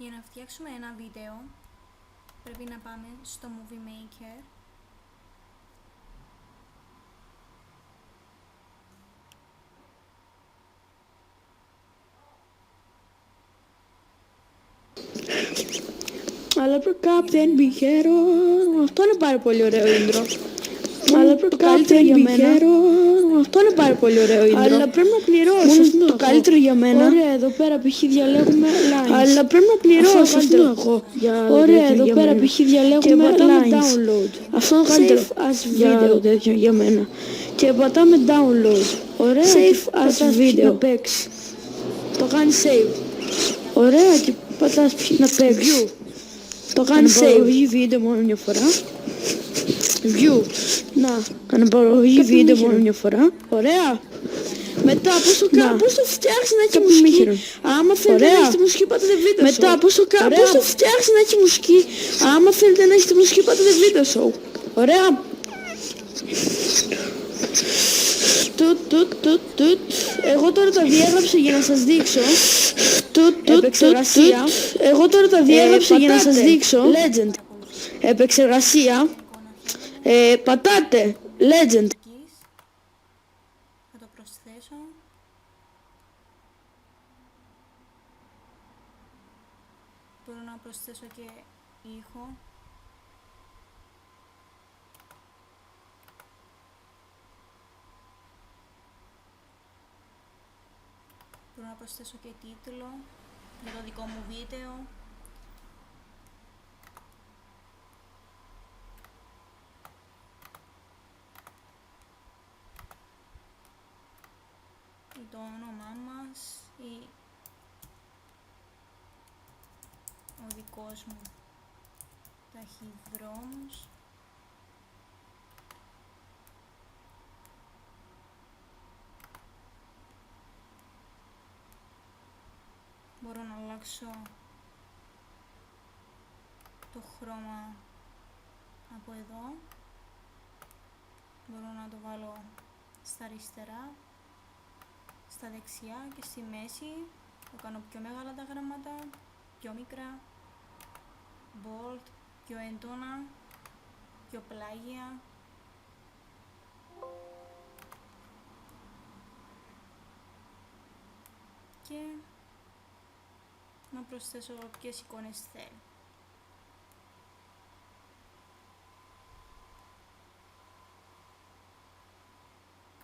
Για να φτιάξουμε ένα βίντεο πρέπει να πάμε στο Movie Maker. Αλλά προ Captain Big Hero. Αυτό είναι πάρα πολύ ωραίο intro. Αλλά προ Captain Big Hero. Αυτό είναι πάρα πολύ ωραίο intro. Αλλά πρέπει να πληρώσεις. Αυτό το καλύτερο για μένα. Ωραία, εδώ πέρα π.χ. διαλέγουμε lines. Αλλά πρέπει να πληρώσεις. Αυτό είναι εγώ. Ωραία, εδώ πέρα π.χ. διαλέγουμε download. Αυτό είναι το καλύτερο για τέτοιο για μένα. Και πατάμε download. Ωραία, save as video. Να παίξει. Το κάνει save. Ωραία, και πατάς να παίξει. Το κάνει save βίντεο μόνο μια φορά. View. Να, αναπαραγωγή βίντεο μόνο μια φορά. Ωραία. Μετά πώς το φτιάξεις να έχει μουσική. Άμα θέλετε να έχετε μουσική πάτε βίντεο. Μετά πώς το φτιάξεις να έχει μουσική. Άμα θέλετε να έχετε μουσική πάτε βίντεο show. Ωραία. Εγώ τώρα τα διέγραψα για να σας δείξω. Επεξεργασία. Εγώ τώρα τα διέγραψα για να σας δείξω. Legend. Επεξεργασία. Πατάτε. Legend. Θα το προσθέσω. Μπορώ να προσθέσω και ήχο. Μπορώ να προσθέσω και τίτλο για το δικό μου βίντεο. Ή το όνομά μας ή ο δικός μου ταχυδρόμος. Μπορώ να αλλάξω το χρώμα από εδώ. Μπορώ να το βάλω στα αριστερά, στα δεξιά και στη μέση. Το κάνω πιο μεγάλα τα γράμματα, πιο μικρά, bold, πιο έντονα, πιο πλάγια. Και να προσθέσω ποιες εικόνες θέλω.